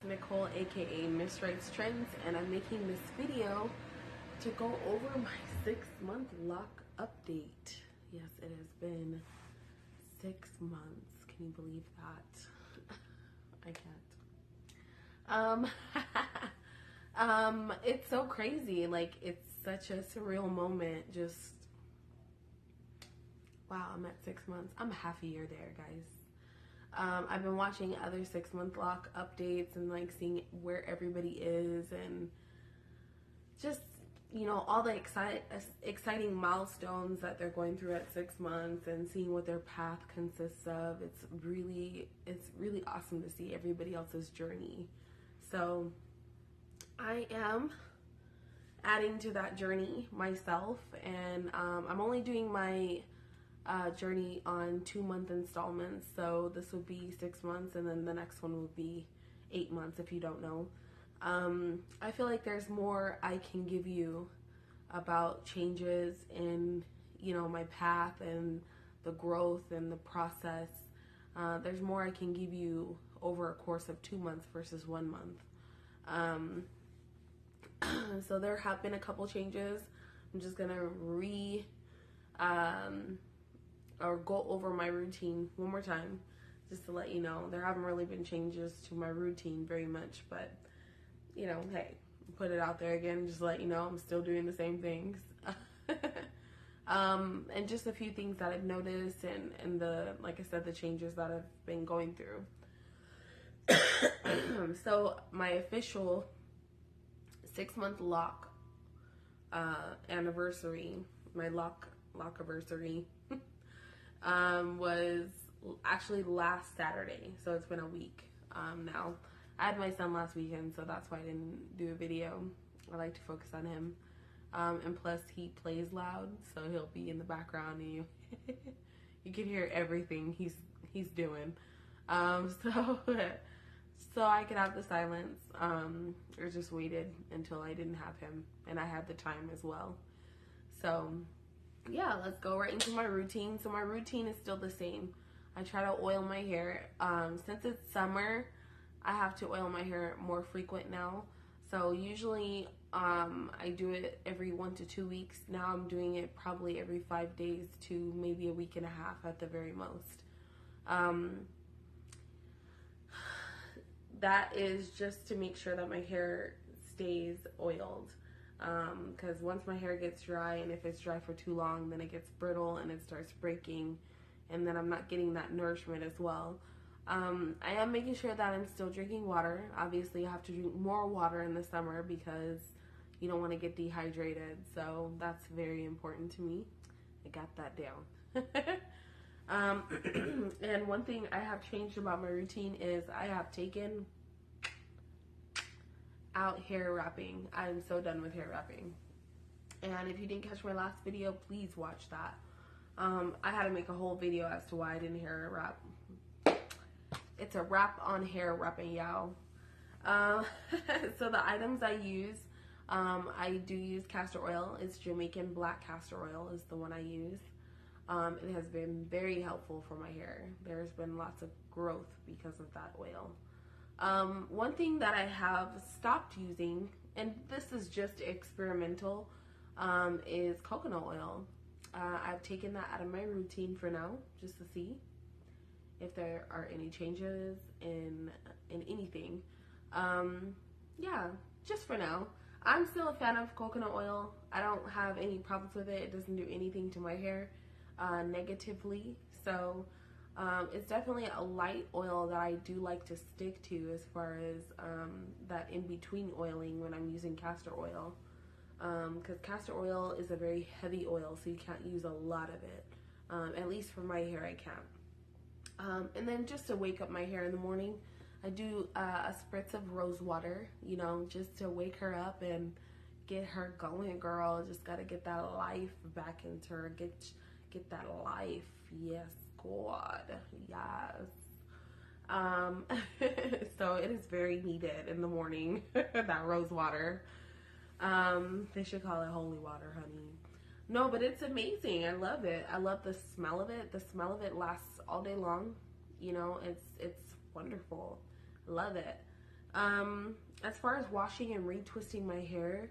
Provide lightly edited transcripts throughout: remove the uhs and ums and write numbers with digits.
Nicole, aka Miss Writes Trends, and I'm making this video to go over my 6-month lock update. Yes, it has been 6 months. Can you believe that? I can't. It's so crazy. Like, it's such a surreal moment. Just wow, I'm at 6 months. I'm half a year there, guys. I've been watching other 6-month lock updates and like seeing where everybody is and just, you know, all the exciting milestones that they're going through at 6 months and seeing what their path consists of. It's really awesome to see everybody else's journey. So I am adding to that journey myself, and I'm only doing my journey on 2-month installments. So this would be 6 months, and then the next one would be 8 months if you don't know. I feel like there's more I can give you about changes in, you know, my path and the growth and the process. There's more I can give you over a course of 2 months versus 1 month. So there have been a couple changes. I'm just gonna go over my routine one more time, just to let you know. There haven't really been changes to my routine very much, but you know, hey, put it out there again, just to let you know I'm still doing the same things. And just a few things that I've noticed, and the, like I said, the changes that I've been going through. So my official 6-month lock anniversary, my lock-iversary, was actually last Saturday, so it's been a week now. I had my son last weekend, so that's why I didn't do a video. I like to focus on him, and plus he plays loud, so he'll be in the background and you can hear everything he's doing. So I could have the silence, or just waited until I didn't have him, and I had the time as well. So yeah, let's go right into my routine. So my routine is still the same. I try to oil my hair. Since it's summer, I have to oil my hair more frequent now. So usually I do it every 1 to 2 weeks. Now I'm doing it probably every 5 days to maybe a week and a half at the very most. That is just to make sure that my hair stays oiled. Because once my hair gets dry, and if it's dry for too long, then it gets brittle and it starts breaking, and then I'm not getting that nourishment as well. I am making sure that I'm still drinking water. Obviously, I have to drink more water in the summer because you don't want to get dehydrated, so that's very important to me. I got that down. And one thing I have changed about my routine is I have taken out hair wrapping. I'm so done with hair wrapping. And if you didn't catch my last video, please watch that. I had to make a whole video as to why I didn't hair wrap. It's a wrap on hair wrapping, y'all. So the items I use, I do use castor oil. It's Jamaican black castor oil is the one I use. It has been very helpful for my hair. There's been lots of growth because of that oil. One thing that I have stopped using, and this is just experimental, is coconut oil. I've taken that out of my routine for now, just to see if there are any changes in anything. Yeah, just for now. I'm still a fan of coconut oil. I don't have any problems with it. It doesn't do anything to my hair negatively. So it's definitely a light oil that I do like to stick to, as far as that in-between oiling when I'm using castor oil. Because castor oil is a very heavy oil, so you can't use a lot of it. At least for my hair, I can't. And then just to wake up my hair in the morning, I do a spritz of rose water, you know, just to wake her up and get her going, girl. Just gotta get that life back into her. Get that life. Yes, God. Yes. So it is very needed in the morning, that rose water. They should call it holy water, honey. No, but it's amazing. I love it. I love the smell of it. The smell of it lasts all day long. You know, it's wonderful. I love it. As far as washing and retwisting my hair,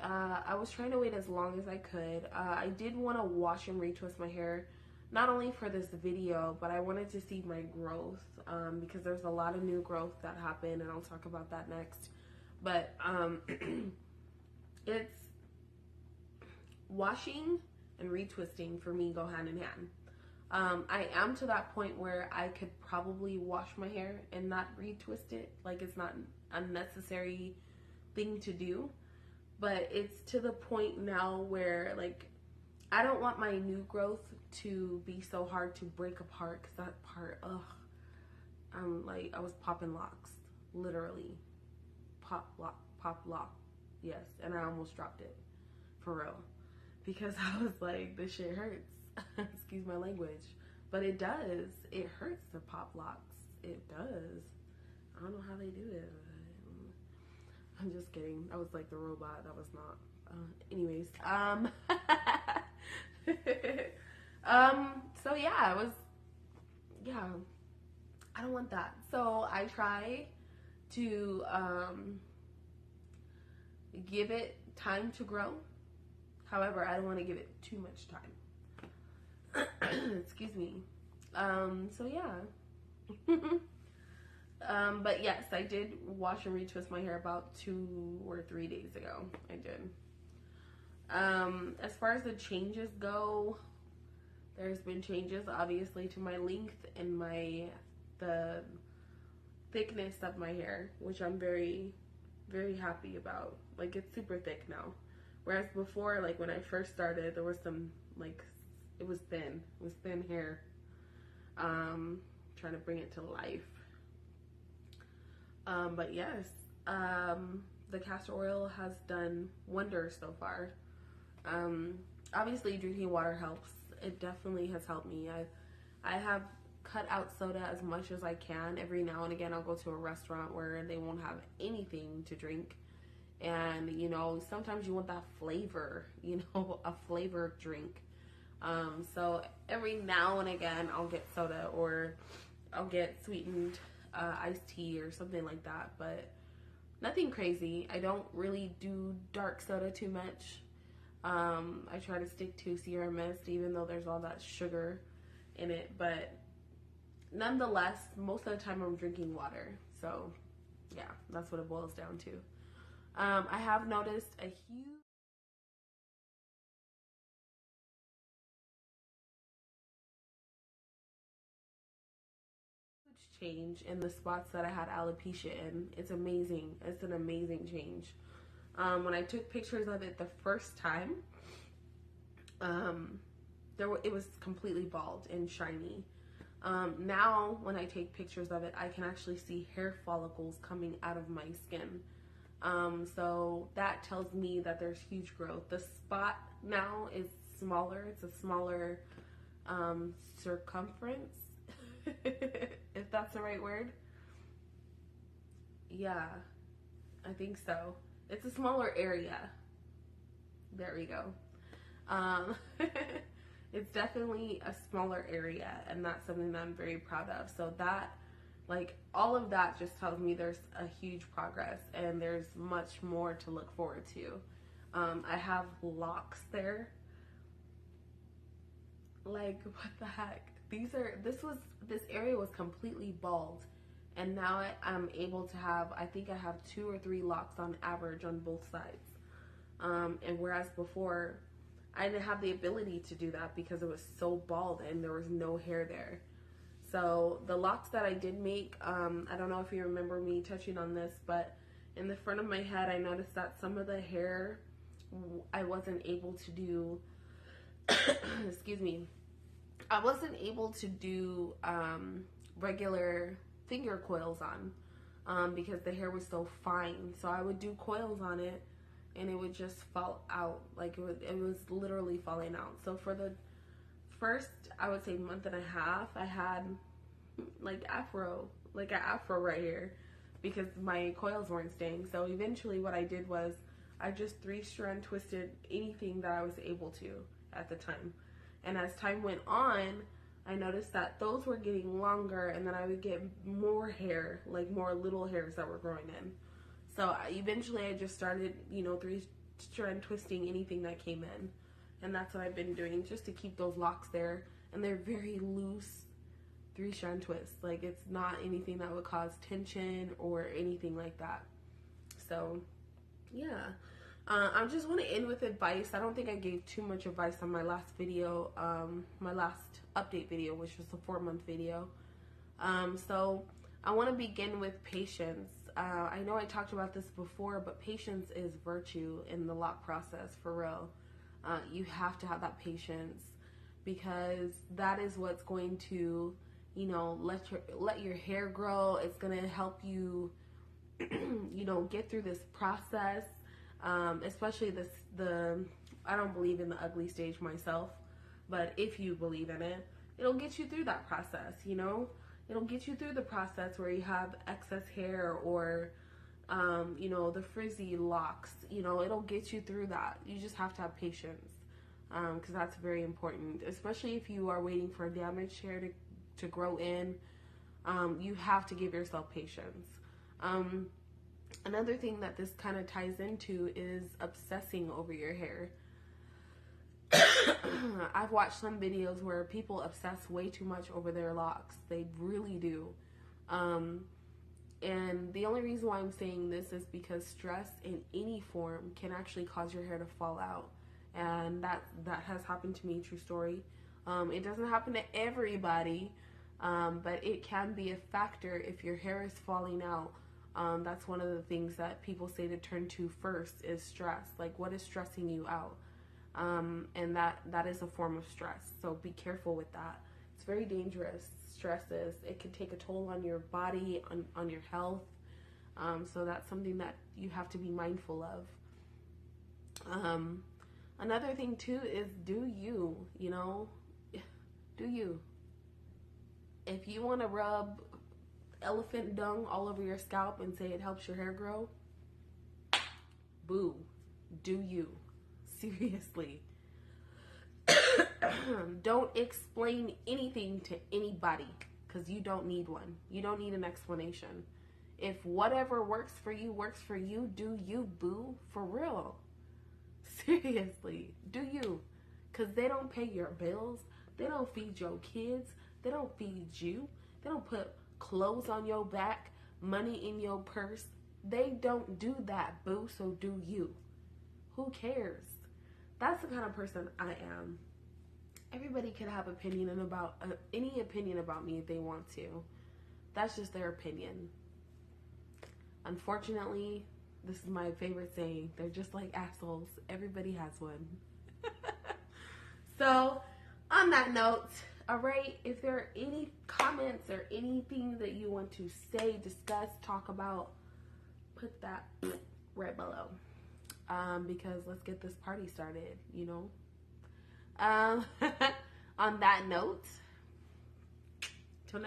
I was trying to wait as long as I could. I did want to wash and retwist my hair, not only for this video, but I wanted to see my growth, because there's a lot of new growth that happened, and I'll talk about that next. But it's washing and retwisting for me go hand in hand. I am to that point where I could probably wash my hair and not retwist it. Like, it's not a necessary thing to do. But it's to the point now where, like, I don't want my new growth to be so hard to break apart. Because that part, I was popping locks. Literally. Pop lock. Yes. And I almost dropped it. For real. Because I was like, this shit hurts. Excuse my language. But it does. It hurts to pop locks. It does. I don't know how they do it. I'm just kidding. I was like the robot. That was not. Anyways. So yeah, it was. Yeah. I don't want that. So I try to give it time to grow. However, I don't want to give it too much time. Excuse me. So yeah. But yes, I did wash and retwist my hair about 2 or 3 days ago. I did. As far as the changes go, there's been changes obviously to my length and the thickness of my hair, which I'm very, very happy about. Like, it's super thick now. Whereas before, like when I first started, there was some, like, it was thin. It was thin hair. Trying to bring it to life. But yes, the castor oil has done wonders so far. Obviously drinking water helps. It definitely has helped me. I have cut out soda as much as I can. Every now and again I'll go to a restaurant where they won't have anything to drink. And, you know, sometimes you want that flavor, you know, a flavored drink. So every now and again I'll get soda, or I'll get sweetened iced tea or something like that, but nothing crazy. I don't really do dark soda too much. I try to stick to Sierra Mist, even though there's all that sugar in it, but nonetheless, most of the time I'm drinking water. So yeah, that's what it boils down to. I have noticed a huge change in the spots that I had alopecia in. It's amazing. It's an amazing change. When I took pictures of it the first time, it was completely bald and shiny. Now when I take pictures of it, I can actually see hair follicles coming out of my skin. So that tells me that there's huge growth. The spot now is smaller. It's a smaller circumference, if that's the right word. Yeah, I think so. It's a smaller area. There we go. It's definitely a smaller area, and that's something that I'm very proud of. So that, like, all of that just tells me there's a huge progress, and there's much more to look forward to. I have locks there. Like, what the heck? This area was completely bald, and now I'm able to have, I think I have 2 or 3 locks on average on both sides. And whereas before, I didn't have the ability to do that because it was so bald and there was no hair there. So the locks that I did make, I don't know if you remember me touching on this, but in the front of my head, I noticed that some of the hair I wasn't able to do, excuse me, I wasn't able to do regular finger coils on because the hair was so fine. So I would do coils on it and it would just fall out. Like, it was literally falling out. So for the first, I would say, month and a half, I had like an afro right here because my coils weren't staying. So eventually what I did was I just 3-strand twisted anything that I was able to at the time. And as time went on, I noticed that those were getting longer, and then I would get more hair, like more little hairs that were growing in. So eventually I just started, you know, 3-strand twisting anything that came in. And that's what I've been doing, just to keep those locks there. And they're very loose 3-strand twists. Like, it's not anything that would cause tension or anything like that. So, yeah. I just want to end with advice. I don't think I gave too much advice on my last video, my last update video, which was the 4-month video. So I want to begin with patience. I know I talked about this before, but patience is virtue in the lock process, for real. You have to have that patience, because that is what's going to, you know, let your hair grow. It's going to help you, you know, get through this process. Especially I don't believe in the ugly stage myself, but if you believe in it, it'll get you through that process, you know? It'll get you through the process where you have excess hair or, you know, the frizzy locks, you know, it'll get you through that. You just have to have patience, because that's very important, especially if you are waiting for damaged hair to grow in. You have to give yourself patience. Another thing that this kind of ties into is obsessing over your hair. I've watched some videos where people obsess way too much over their locks. They really do. And the only reason why I'm saying this is because stress in any form can actually cause your hair to fall out. And that has happened to me, true story. It doesn't happen to everybody, but it can be a factor if your hair is falling out. That's one of the things that people say to turn to first is stress. Like, what is stressing you out? And that is a form of stress. So be careful with that. It's very dangerous. Stress is. It can take a toll on your body, on your health. So that's something that you have to be mindful of. Another thing too is do you know, do you. If you want to rub elephant dung all over your scalp and say it helps your hair grow, boo, do you. Seriously. Don't explain anything to anybody, because you don't need one. You don't need an explanation. If whatever works for you, do you, boo, for real. Seriously, do you. Because they don't pay your bills. They don't feed your kids. They don't feed you. They don't put clothes on your back, money in your purse. They don't do that, boo, so do you. Who cares? That's the kind of person I am. Everybody can have any opinion about me if they want to. That's just their opinion. Unfortunately, this is my favorite saying. They're just like assholes. Everybody has one. So, on that note, all right, if there are any comments or anything that you want to say, discuss, talk about, put that right below. Because let's get this party started, you know. On that note,